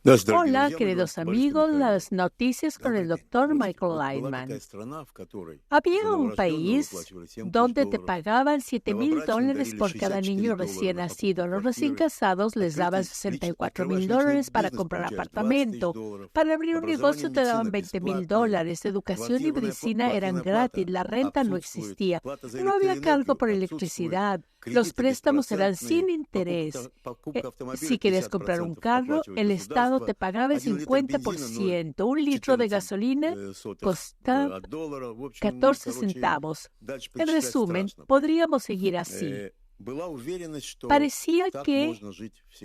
Hola, queridos amigos, las noticias con el doctor Michael Leitman. Había un país donde te pagaban $7,000 por cada niño recién nacido. A los recién casados les daban $64,000 para comprar apartamento. Para abrir un negocio te daban $20,000. Educación y medicina eran gratis. La renta no existía. No había cargo por electricidad. Los préstamos eran sin interés. Si querías comprar un carro, el Estado te pagaba el 50%. Un litro de gasolina costaba 14 centavos. En resumen, podríamos seguir así. Parecía que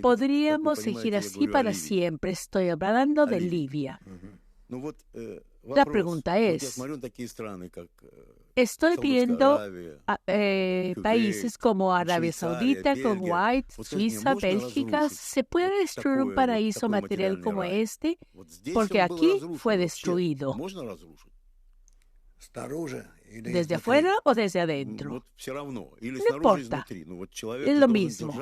podríamos seguir así para siempre. Estoy hablando de Libia. La pregunta es, estoy viendo países como Arabia Saudita, Kuwait, Suiza, Bélgica. ¿Se puede destruir un paraíso material como este? Porque aquí fue destruido. ¿Desde afuera o desde adentro? No importa, es lo mismo,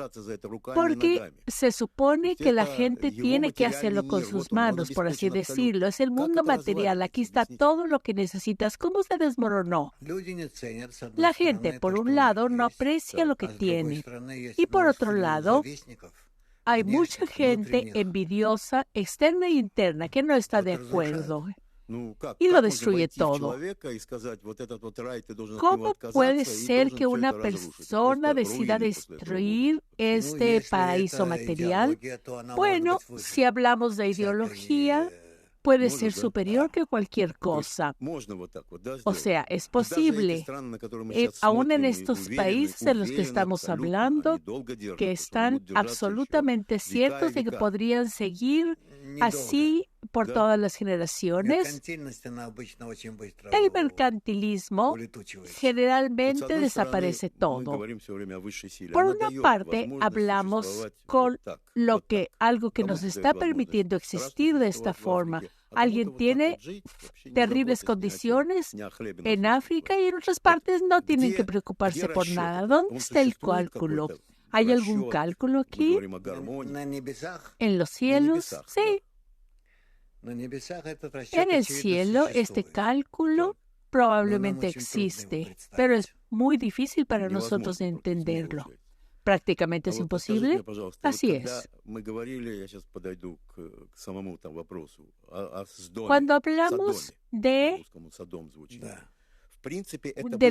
porque se supone que la gente tiene que hacerlo con sus manos, por así decirlo. Es el mundo material, aquí está todo lo que necesitas. ¿Cómo se desmoronó? La gente, por un lado, no aprecia lo que tiene, y por otro lado, hay mucha gente envidiosa, externa e interna, que no está de acuerdo. Y lo destruye todo. ¿Cómo puede ser que una persona decida destruir este paraíso material? Bueno, si hablamos de ideología, puede ser superior que cualquier cosa. O sea, es posible, aún en estos países de los que estamos hablando, que están absolutamente ciertos de que podrían seguir así por todas las generaciones. El mercantilismo generalmente desaparece todo. Por una parte, hablamos con algo que nos está permitiendo existir de esta forma. Alguien tiene terribles condiciones en África y en otras partes no tienen que preocuparse por nada. ¿Dónde está el cálculo? ¿Hay algún cálculo aquí? ¿En los cielos? Sí. En el cielo, este cálculo probablemente existe, pero es muy difícil para nosotros entenderlo. Prácticamente es imposible. Así es. Cuando hablamos de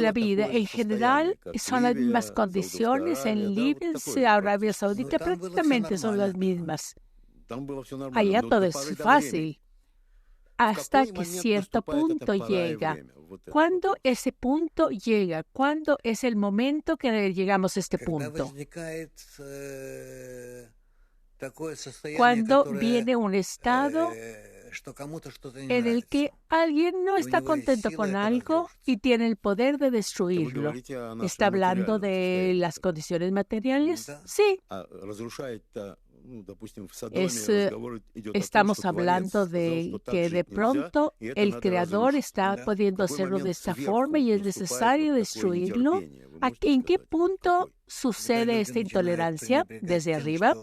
la vida, en general, son las mismas condiciones. En Libia, Arabia Saudita, prácticamente son las mismas. Allá todo es fácil, hasta que cierto punto llega. ¿Cuándo ese punto llega? ¿Cuándo es el momento que llegamos a este punto? Cuando viene un estado en el que alguien no está contento con algo y tiene el poder de destruirlo. ¿Está hablando de las condiciones materiales? Sí. Estamos hablando de que de pronto el creador está pudiendo hacerlo de esta forma y es necesario destruirlo. ¿En qué punto sucede esta intolerancia? ¿Desde arriba?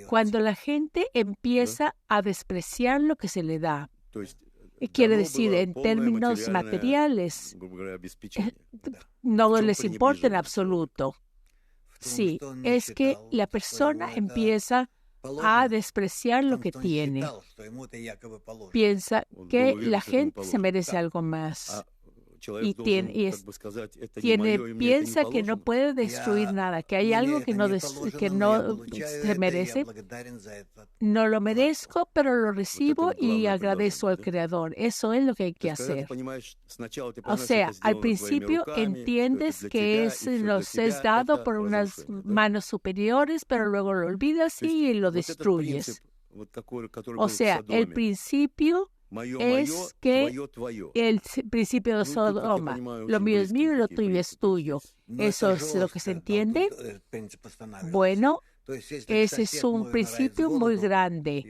Cuando la gente empieza a despreciar lo que se le da. Quiere decir, en términos materiales, no les importa en absoluto. Sí, es que la persona empieza a despreciar lo que tiene. Piensa que la gente se merece algo más. Y piensa que no puede destruir nada, que hay algo que no se merece. No lo merezco, pero lo recibo y agradezco al Creador. Eso es lo que hay que hacer. O sea, al principio entiendes que nos es dado por unas manos superiores, pero luego lo olvidas y lo destruyes. O sea, el principio es que el principio de Sodoma, lo mío es mío y lo tuyo es tuyo. ¿Eso es lo que se entiende? Bueno, ese es un principio muy grande.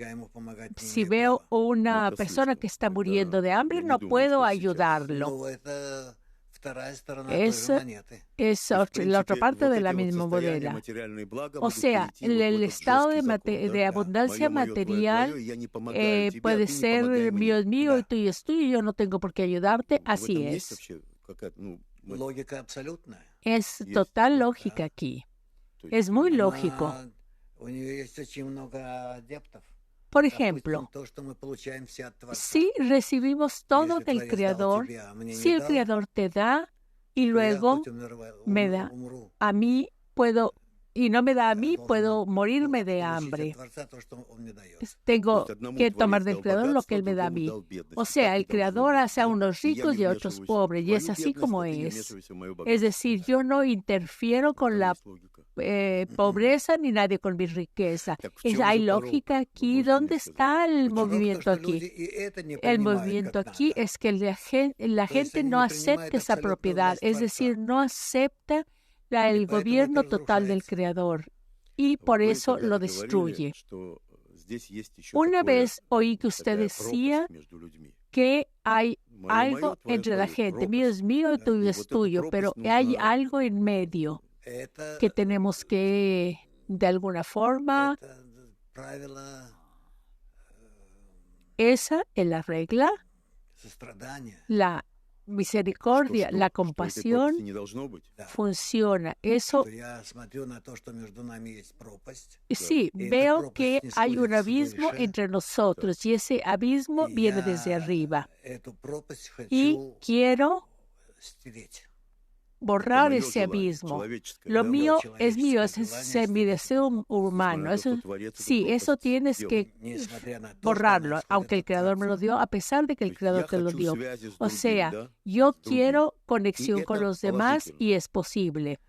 Si veo una persona que está muriendo de hambre, no puedo ayudarlo. Esa es la otra parte de la misma moneda. O sea, el estado de abundancia material puede ser mío es mío y tuyo es tuyo, yo no tengo por qué ayudarte, así es. Es total lógica aquí. Es muy lógico. Por ejemplo, si recibimos todo del Creador, si el Creador te da y luego me da a mí, y no me da a mí, puedo morirme de hambre. Tengo que tomar del Creador lo que Él me da a mí. O sea, el Creador hace a unos ricos y a otros pobres, y es así como es. Es decir, yo no interfiero con la pobreza ni nadie con mi riqueza. ¿Hay lógica aquí? ¿Dónde está el movimiento aquí? El movimiento aquí es que la gente no acepta esa propiedad, es decir, no acepta el gobierno total del Creador y por eso lo destruye. Una vez oí que usted decía que hay algo entre la gente, mío es mío y tuyo es tuyo, pero hay algo en medio que tenemos que, de alguna forma, esa es la regla, la misericordia, la compasión funciona. Eso, sí, veo que hay un abismo entre nosotros y ese abismo viene desde arriba. Y quiero borrar ese abismo. Lo mío, ese es mi deseo humano. Eso tienes que borrarlo, aunque el Creador me lo dio, a pesar de que el Creador te lo dio. O sea, yo quiero conexión con los demás y es posible.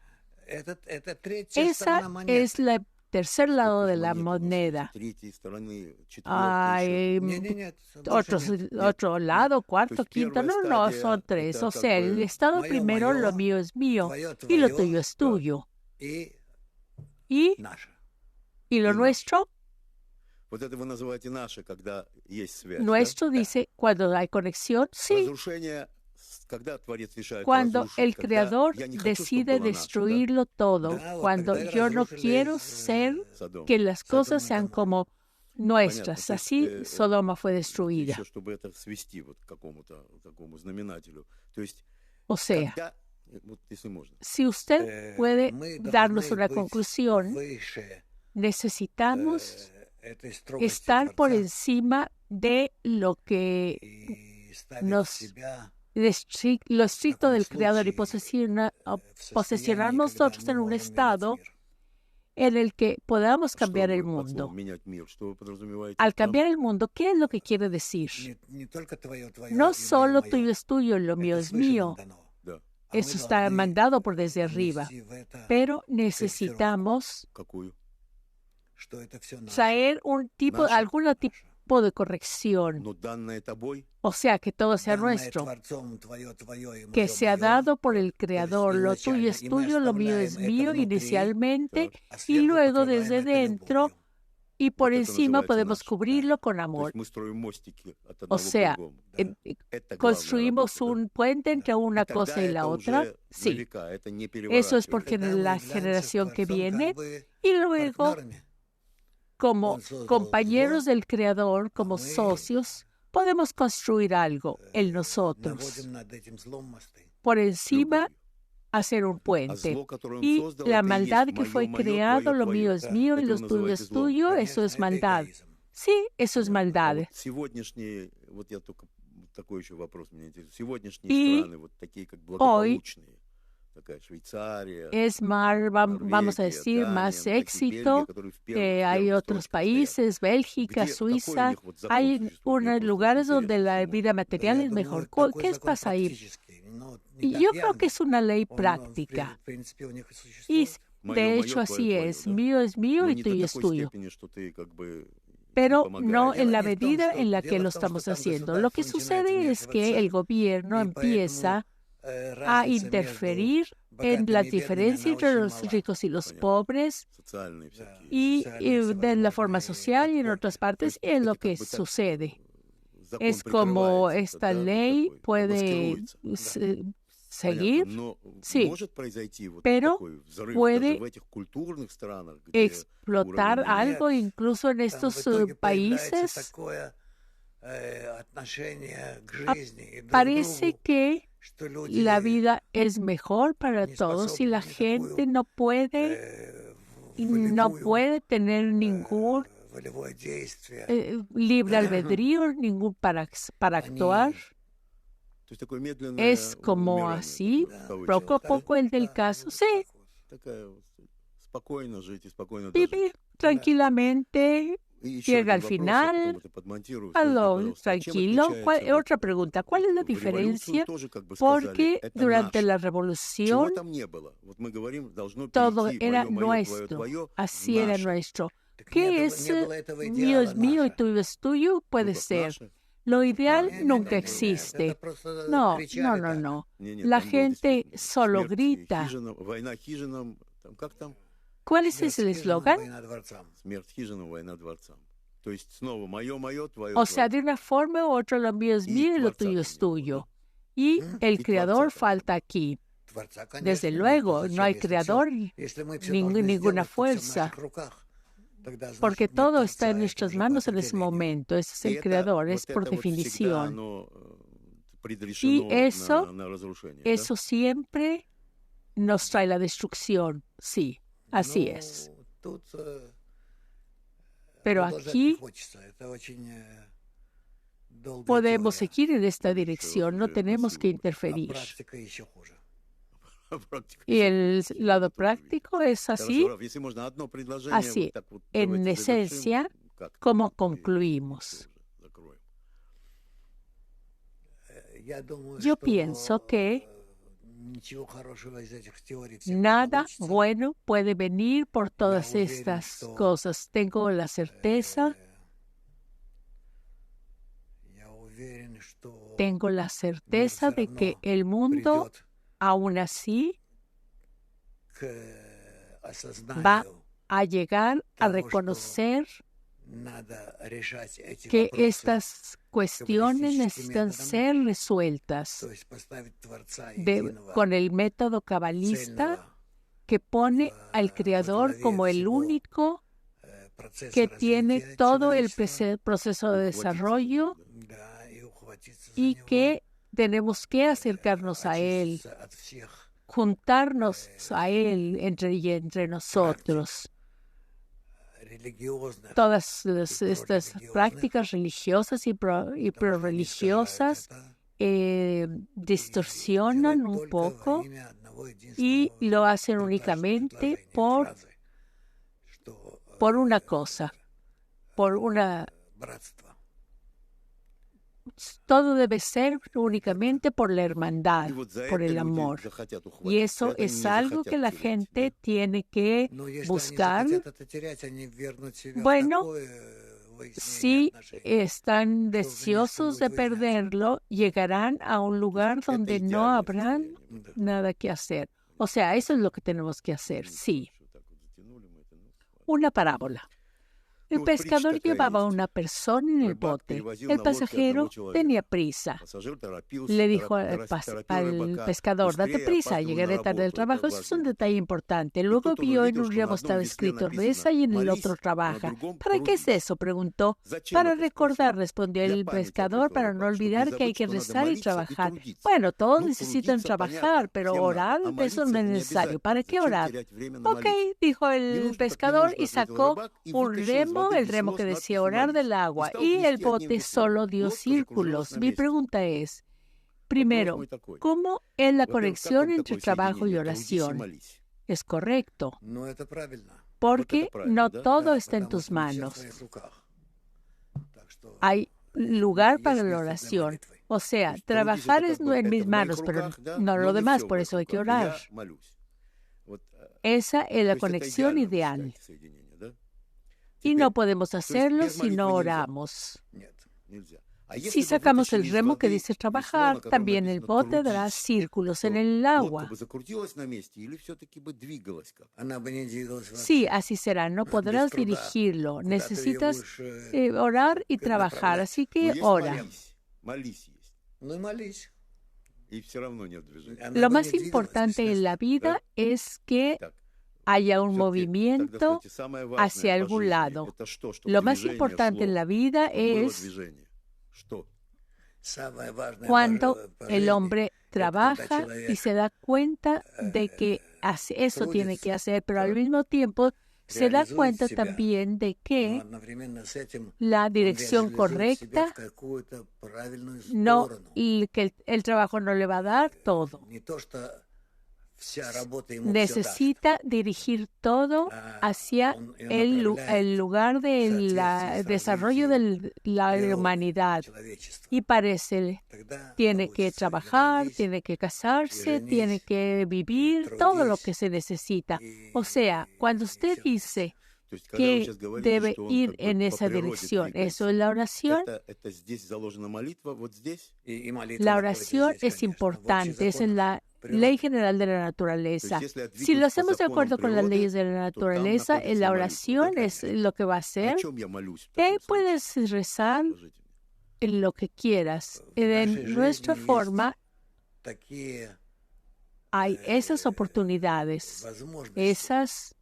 Esa es la tercer lado de la moneda. Hay otro lado, cuarto, quinto. No, son tres. O sea, el estado primero, lo mío es mío y lo tuyo es tuyo. Y lo nuestro. Nuestro dice cuando hay conexión, sí. Cuando el Creador decide destruirlo todo, cuando yo no quiero que las cosas sean como nuestras, así Sodoma fue destruida. O sea, si usted puede darnos una conclusión, necesitamos estar por encima de lo que lo estricto del Creador y posesionar nosotros en un estado en el que podamos cambiar el mundo. Al cambiar el mundo, ¿qué es lo que quiere decir? No solo tuyo es tuyo, lo mío es mío. Eso está mandado por desde arriba. Pero necesitamos traer algún tipo de corrección. O sea, que todo sea nuestro, que sea dado por el Creador. Lo tuyo es tuyo, lo mío es mío inicialmente y luego desde dentro y por encima podemos cubrirlo con amor. O sea, construimos un puente entre una cosa y la otra. Sí, eso es porque en la generación que viene y luego como compañeros del Creador, como socios, podemos construir algo en nosotros. Por encima, hacer un puente. Y la maldad que fue creado, lo mío es mío y lo tuyo es tuyo, eso es maldad. Sí, eso es maldad. Y hoy es más, vamos a decir, más éxito. Hay otros países, Bélgica, Suiza. Hay unos lugares donde la vida material es mejor. ¿Qué pasa ahí? Y yo creo que es una ley práctica. Y de hecho así es. Mío es mío y tuyo es tuyo. Pero no en la medida en la que lo estamos haciendo. Lo que sucede es que el gobierno empieza a interferir en la diferencia entre los ricos y los pobres y de la forma social y en otras partes es lo que sucede. Es como esta ley puede seguir, sí, pero puede explotar algo incluso en estos países. Parece que la vida es mejor para todos y la gente no puede tener ningún libre albedrío, ningún para actuar. Es como así, poco a poco el del caso. Sí, vivir tranquilamente, llega al final, tranquilo. Otra pregunta, ¿cuál es la diferencia? Porque durante la revolución todo era nuestro, así era nuestro. ¿Qué es mío es mío y tuyo es tuyo? Puede ser. Lo ideal nunca existe. No. La gente solo grita. ¿Cuál es ese eslogan? O sea, de una forma u otra, lo mío es mío y lo tuyo es tuyo. Y el creador falta aquí. Desde luego, no hay creador, ninguna fuerza. Porque todo está en nuestras manos en ese momento. Ese es el creador, es por definición. Y eso siempre nos trae la destrucción. Sí, así es. Pero aquí podemos seguir en esta dirección, no tenemos que interferir. Y el lado práctico es así, en esencia, como concluimos. Yo pienso que nada bueno puede venir por todas estas cosas. Tengo la certeza de que el mundo, aún así, va a llegar a reconocer que estas cuestiones necesitan ser resueltas con el método cabalista que pone al Creador como el único que tiene todo el proceso de desarrollo y que tenemos que acercarnos a Él, juntarnos a Él entre nosotros. Todas estas prácticas religiosas y prorreligiosas distorsionan un poco y lo hacen únicamente por una cosa, todo debe ser únicamente por la hermandad, por el amor. Y eso es algo que la gente tiene que buscar. Bueno, si están deseosos de perderlo, llegarán a un lugar donde no habrán nada que hacer. O sea, eso es lo que tenemos que hacer, sí. Una parábola. El pescador llevaba a una persona en el bote. El pasajero tenía prisa. Le dijo al pescador, date prisa, llegaré tarde al trabajo. Eso es un detalle importante. Luego vio en un remo estaba escrito reza y en el otro trabaja. ¿Para qué es eso?, preguntó. Para recordar, respondió el pescador, para no olvidar que hay que rezar y trabajar. Bueno, todos necesitan trabajar, pero orar, eso no es necesario. ¿Para qué orar? Ok, dijo el pescador y sacó un remo, el remo que decía orar del agua, y el bote solo dio círculos. Mi pregunta es, primero, ¿cómo es la conexión entre trabajo y oración? Es correcto, porque no todo está en tus manos. Hay lugar para la oración. O sea, trabajar es no en mis manos, pero no lo demás, por eso hay que orar. Esa es la conexión ideal. Y no podemos hacerlo si no oramos. Si sacamos el remo que dice trabajar, también el bote dará círculos en el agua. Sí, así será. No podrás dirigirlo. Necesitas orar y trabajar. Así que ora. Lo más importante en la vida es que haya un movimiento hacia algún lado. Lo más importante en la vida es cuando el hombre trabaja y se da cuenta de que eso tiene que hacer, pero al mismo tiempo se da cuenta también de que la dirección correcta, no, y que el trabajo no le va a dar todo. Necesita dirigir todo hacia el lugar del desarrollo de la humanidad. Y parece, tiene que trabajar, tiene que casarse, tiene que vivir, todo lo que se necesita. O sea, cuando usted dice que debe ir en esa dirección, eso es la oración. La oración es importante, es en la ley general de la naturaleza. Si lo hacemos de acuerdo con las leyes de la naturaleza, la oración es lo que va a hacer. Puedes rezar en lo que quieras. En nuestra forma hay esas oportunidades, esas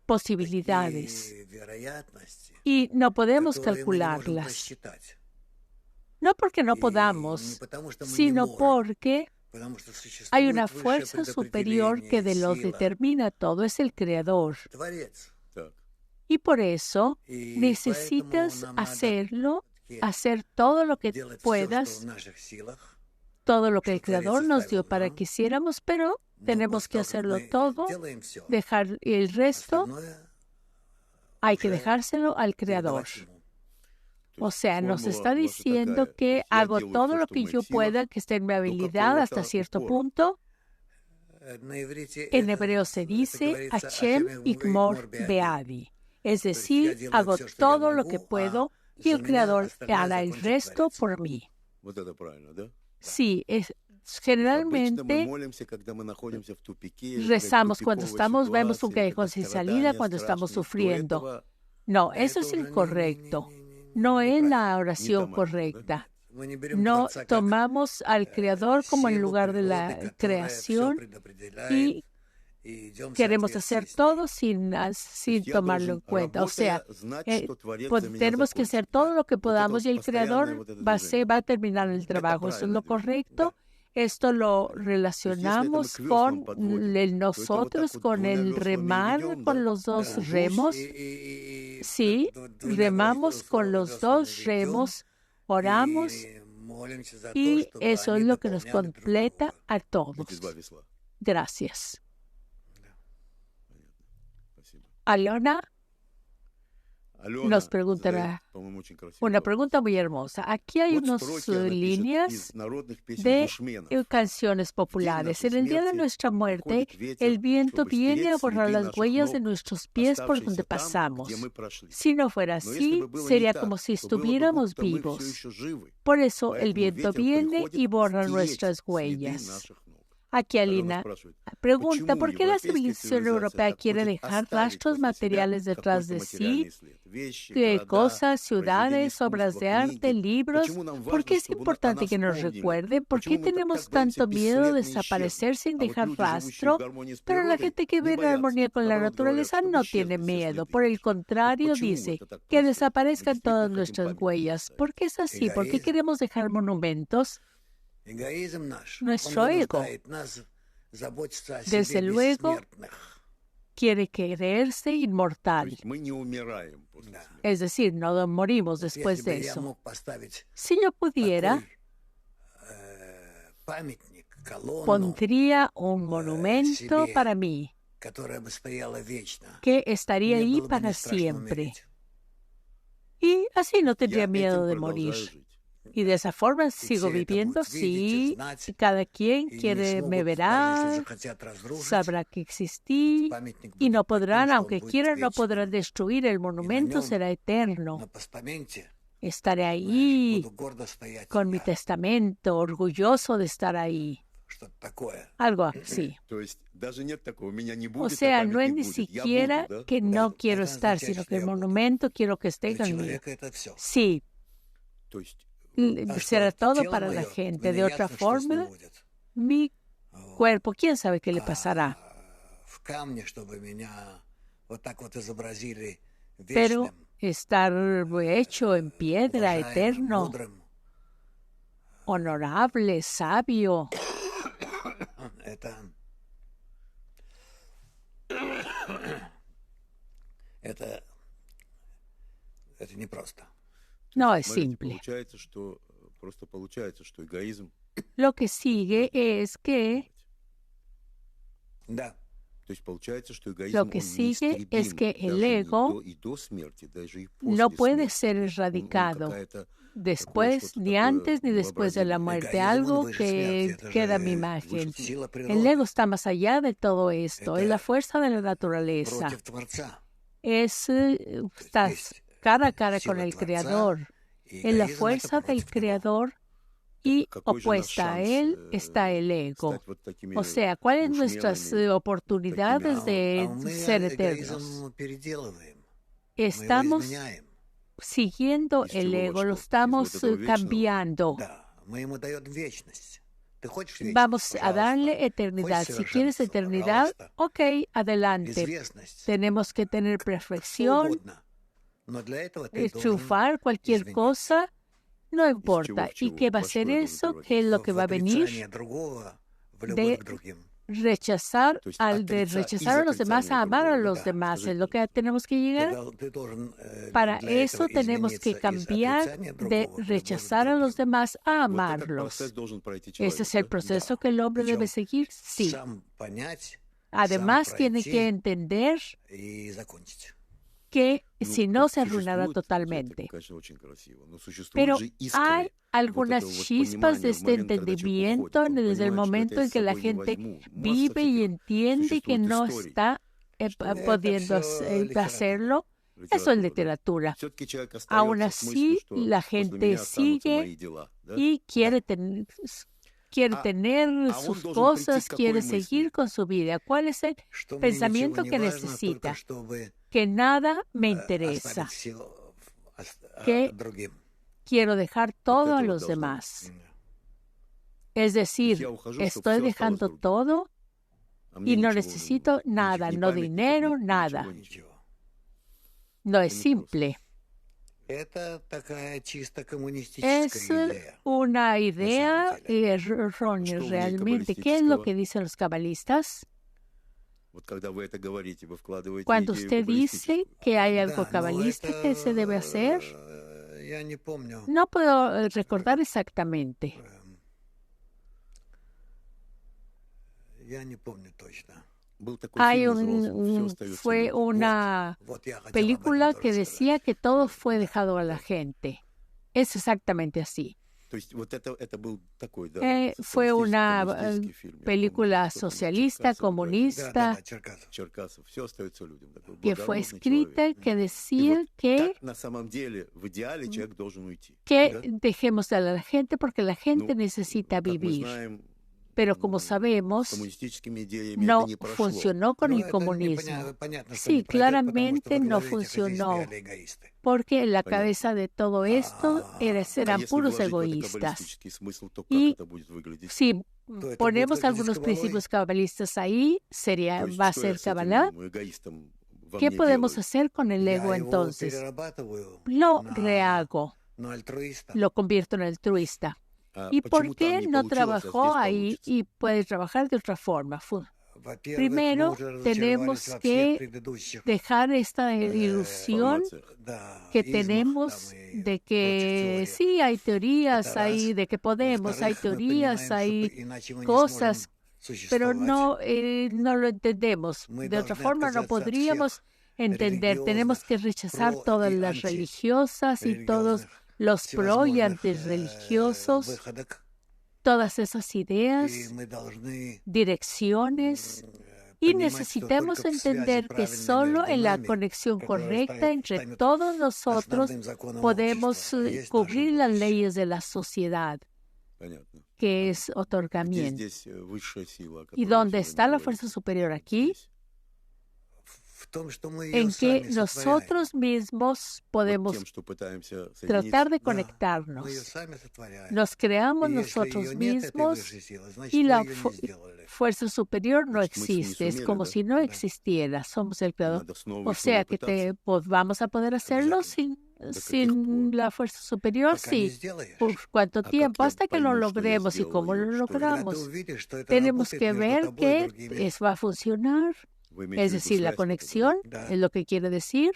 posibilidades, y no podemos calcularlas. No porque no podamos, sino porque hay una fuerza superior que lo determina todo, es el Creador. Y por eso necesitas hacerlo, hacer todo lo que puedas, todo lo que el Creador nos dio para que hiciéramos, pero tenemos que hacerlo todo, dejar el resto, hay que dejárselo al Creador. O sea, nos está diciendo que hago todo lo que yo pueda, que esté en mi habilidad hasta cierto punto. En hebreo se dice Hashem Yigmor Be'adi. Es decir, hago todo lo que puedo y el Creador hará el resto por mí. Sí, generalmente rezamos cuando vemos un callejón sin salida, cuando estamos sufriendo. No, eso es incorrecto. No es la oración correcta. No tomamos al Creador como el lugar de la creación y queremos hacer todo sin tomarlo en cuenta. O sea, tenemos que hacer todo lo que podamos y el Creador va a terminar el trabajo. Eso es lo correcto. Esto lo relacionamos con nosotros, con el remar, con los dos remos. Sí, remamos con los dos remos, oramos y eso es lo que nos completa a todos. Gracias. Alona nos preguntará una pregunta muy hermosa. Aquí hay unas líneas de canciones populares. En el día de nuestra muerte, el viento viene a borrar las huellas de nuestros pies por donde pasamos. Si no fuera así, sería como si estuviéramos vivos. Por eso el viento viene y borra nuestras huellas. Aquí Alina pregunta, ¿por qué la civilización europea quiere dejar rastros materiales detrás de sí? Cosas, ciudades, obras de arte, libros. ¿Por qué es importante que nos recuerden? ¿Por qué tenemos tanto miedo de desaparecer sin dejar rastro? Pero la gente que vive en armonía con la naturaleza no tiene miedo. Por el contrario, dice que desaparezcan todas nuestras huellas. ¿Por qué es así? ¿Por qué queremos dejar monumentos? Nuestro ego, desde luego, quiere creerse inmortal. Es decir, no morimos después de eso. Si yo pudiera, pondría un monumento para mí que estaría ahí para siempre. Y así no tendría miedo de morir. Y de esa forma sigo viviendo, sí, cada quien me verá, sabrá que existí, y no podrán, aunque quieran, no podrán destruir el monumento, será eterno. Estaré ahí con mi testamento, orgulloso de estar ahí. Algo así. O sea, no es ni siquiera que no quiero estar, sino que el monumento quiero que esté conmigo. Sí. Será todo para la gente. De otra forma, mi cuerpo, quién sabe qué le pasará. Pero estar hecho en piedra, eterno, honorable, sabio, no es simple. Lo que sigue es que el ego no puede ser erradicado después, ni antes ni después de la muerte. Algo que queda a mi imagen. El ego está más allá de todo esto. Es la fuerza de la naturaleza. Estás cara a cara con el Creador. Es la fuerza del Creador y opuesta a él está el ego. O sea, ¿cuáles son nuestras oportunidades de ser eternos? Estamos siguiendo el ego, lo estamos cambiando. Vamos a darle eternidad. Si quieres eternidad, ok, adelante. Tenemos que tener perfección, triunfar, cualquier cosa, no importa. ¿Y qué va a ser eso? ¿Qué es lo que va a venir? De rechazar a los demás, a amar a los demás. Es lo que tenemos que llegar. Para eso tenemos que cambiar de rechazar a los demás a amarlos. ¿Ese es el proceso que el hombre debe seguir? Sí. Además, tiene que entender que si no se arruinará totalmente. Pero hay algunas chispas de este entendimiento desde el momento en que la gente vive y entiende que no está pudiendo hacerlo. Eso es literatura. Aún así, la gente sigue y quiere tener sus cosas, quiere seguir con su vida. ¿Cuál es el pensamiento que necesita? Que nada me interesa, que quiero dejar todo a los demás. Es decir, estoy dejando todo y no necesito nada, no dinero, nada. No es simple. Es una idea errónea realmente. ¿Qué es lo que dicen los cabalistas? Cuando usted dice que hay algo cabalista que se debe hacer, no puedo recordar exactamente. Fue una película que decía que todo fue dejado a la gente. Es exactamente así. Fue una película socialista, comunista, que fue escrita, que decía que dejemos a la gente porque la gente necesita vivir. Pero como sabemos, no funcionó con el comunismo. Sí, claramente no funcionó, porque en la cabeza de todo esto eran puros egoístas. Y si ponemos algunos principios cabalistas ahí, va a ser Kabbalah. ¿Qué podemos hacer con el ego entonces? Lo rehago, lo convierto en altruista. ¿Y por qué no trabajó ahí y puede trabajar de otra forma? Primero, tenemos que dejar esta ilusión que tenemos de que sí, hay teorías, de que podemos, hay teorías, hay cosas, pero no lo entendemos. De otra forma, no podríamos entender. Tenemos que rechazar todas las religiosas y todos los pro y antirreligiosos, todas esas ideas, direcciones, y necesitamos entender que solo en la conexión correcta entre todos nosotros podemos cubrir las leyes de la sociedad, que es otorgamiento. ¿Y dónde está la fuerza superior aquí? en que nosotros mismos podemos tratar de conectarnos. Nos creamos nosotros mismos y la fuerza superior no existe. Es como si no existiera. Somos el creador. O sea que vamos a poder hacerlo sin la fuerza superior, sí. ¿Por cuánto tiempo? Hasta que lo logremos. ¿Y cómo lo logramos? Tenemos que ver que va a funcionar. Es decir, la conexión es lo que quiere decir.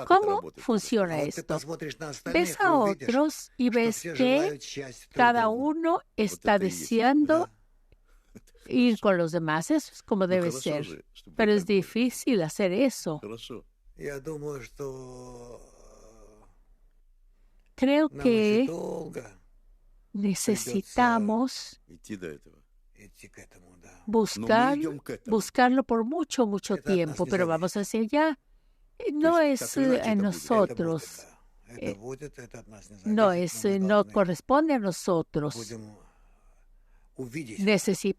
¿Cómo funciona esto? Ves a otros y ves que cada uno está deseando ir con los demás. Eso es como debe ser. Pero es difícil hacer eso. Creo que necesitamos buscarlo por mucho tiempo, pero vamos hacia allá. No es en nosotros, no corresponde a nosotros,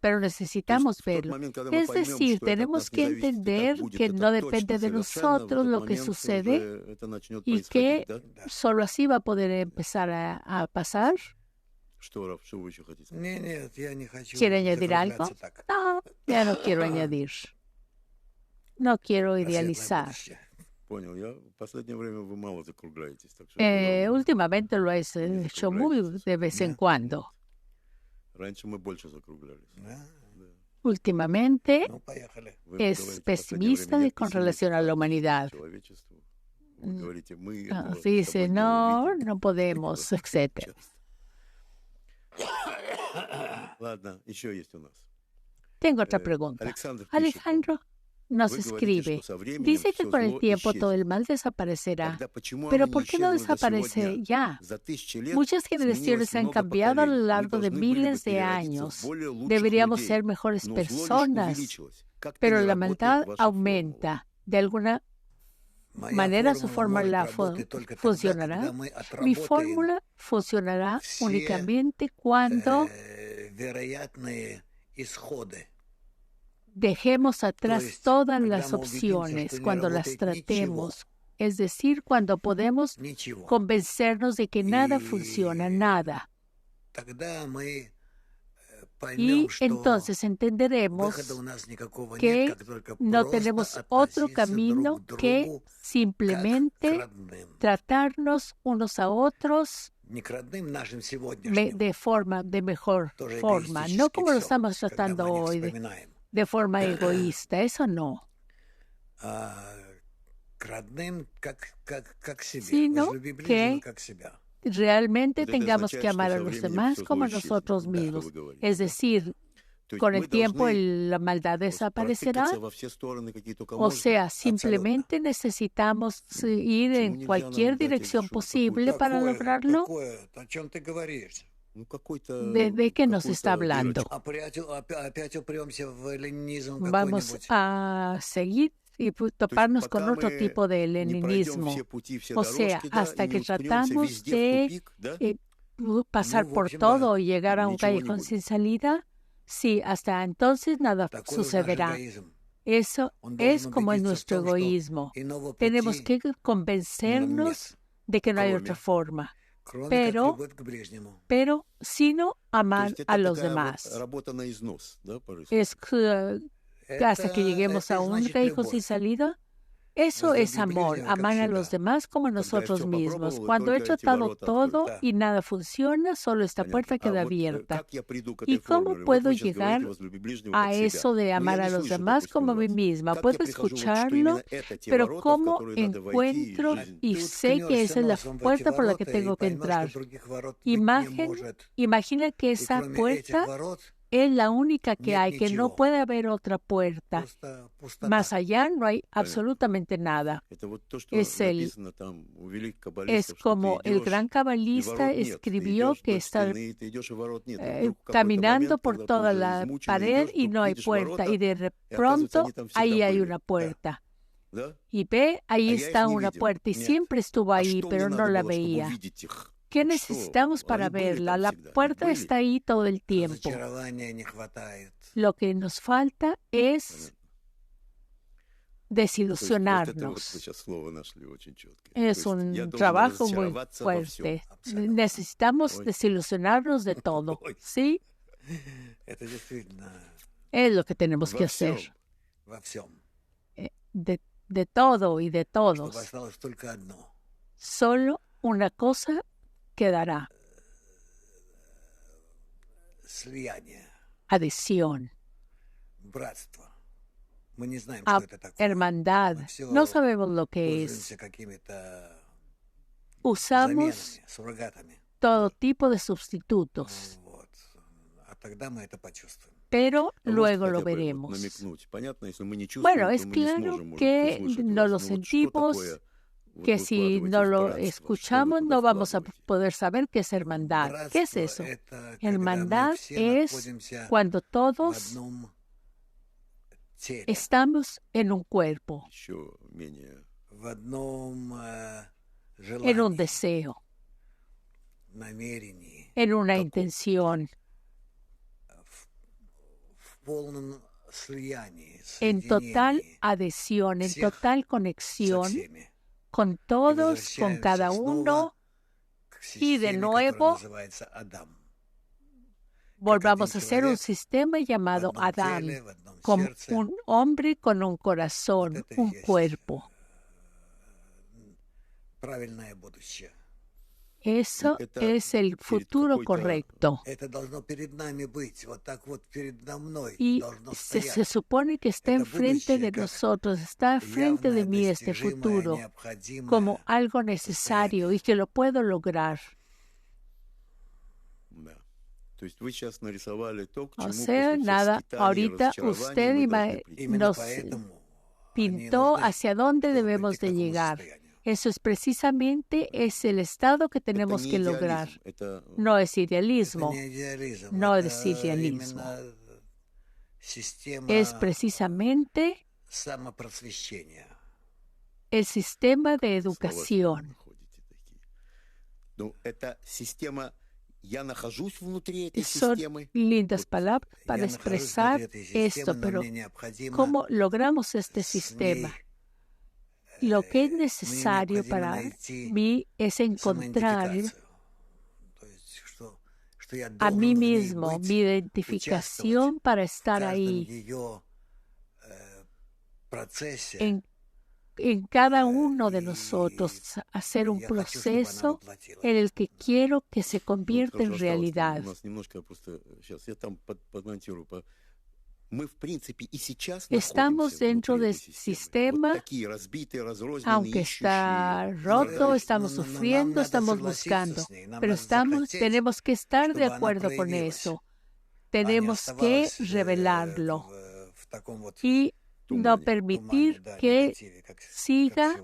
pero necesitamos verlo. Es decir, tenemos que entender que no depende de nosotros lo que sucede y que solo así va a poder empezar a pasar. ¿Quiere añadir algo? No, ya no quiero añadir. No quiero idealizar. Últimamente lo he hecho muy de vez en cuando. Últimamente es pesimista con relación a la humanidad. Dice, no podemos, etc. Tengo otra pregunta. Alejandro nos escribe, dice que con el tiempo todo el mal desaparecerá, pero ¿por qué no desaparece ya? Muchas generaciones han cambiado a lo largo de miles de años. Deberíamos ser mejores personas, pero la maldad aumenta. De alguna manera su fórmula funcionará. Mi fórmula funcionará únicamente cuando dejemos atrás todas las opciones, cuando las tratemos, es decir, cuando podemos convencernos de que nada funciona, nada. Y entonces entenderemos que no tenemos otro camino que simplemente tratarnos unos a otros de mejor forma, no como lo estamos tratando hoy, de forma egoísta, eso no. Sino que realmente tengamos que amar a los demás como a nosotros mismos. Es decir, con el tiempo la maldad desaparecerá. O sea, simplemente necesitamos ir en cualquier dirección posible para lograrlo. ¿De qué nos está hablando? Vamos a seguir y toparnos con otro tipo de leninismo. O sea, hasta que tratamos de pasar por todo y llegar a un callejón sin salida, sí, hasta entonces nada sucederá. Eso es como en nuestro egoísmo. Tenemos que convencernos de que no hay otra forma. Pero sino amar a los demás. Es que hasta que lleguemos a un callejón sin salida, eso es amor, amar a los demás como a nosotros mismos. Cuando he tratado todo y nada funciona, solo esta puerta queda abierta. ¿Y cómo puedo llegar a eso de amar a los demás como a mí misma? Puedo escucharlo, pero ¿cómo encuentro y sé que esa es la puerta por la que tengo que entrar? Imagina que esa puerta es la única que hay, que no puede haber otra puerta. Más allá no hay absolutamente nada. Es como el gran cabalista escribió que está caminando por toda la pared y no hay puerta. Y de pronto ahí hay una puerta. Y ve, ahí está una puerta. Y siempre estuvo ahí, pero no la veía. ¿Qué necesitamos para verla? La puerta está ahí todo el tiempo. Lo que nos falta es desilusionarnos. Es un trabajo muy fuerte. Necesitamos desilusionarnos de todo, ¿sí? Es lo que tenemos que hacer. De todo y de todos. Solo una cosa quedará. Adhesión. Hermandad. No sabemos lo que es. Usamos todo tipo de sustitutos. Pero luego lo veremos. Bueno, es claro que no lo sentimos, que si no lo escuchamos no vamos a poder saber qué es hermandad. ¿Qué es eso? Hermandad es cuando todos estamos en un cuerpo, en un deseo, en una intención, en total adhesión, en total conexión con todos, con cada uno, y de nuevo volvamos a hacer un sistema llamado Adán, como un hombre con un corazón, un cuerpo. Eso es el futuro correcto. Y se supone que está enfrente de nosotros, está enfrente de mí este futuro como algo necesario y que lo puedo lograr. O sea, nada, ahorita usted nos pintó hacia dónde debemos de llegar. Eso es precisamente el estado que tenemos que lograr. No es idealismo, no es idealismo. Es precisamente el sistema de educación. Son lindas palabras para expresar esto, pero ¿cómo logramos este sistema? Lo que es necesario para mí es encontrar a mí mismo, mi identificación para estar ahí en cada uno de nosotros, hacer un proceso en el que quiero que se convierta en realidad. Estamos dentro del sistema, aunque está roto, estamos sufriendo, estamos buscando, pero tenemos que estar de acuerdo con eso. Tenemos que revelarlo y no permitir que siga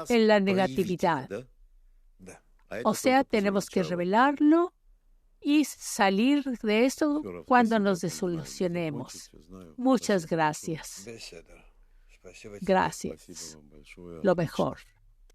en la negatividad. O sea, tenemos que revelarlo y salir de esto cuando nos desilusionemos. Muchas gracias. Gracias. Lo mejor.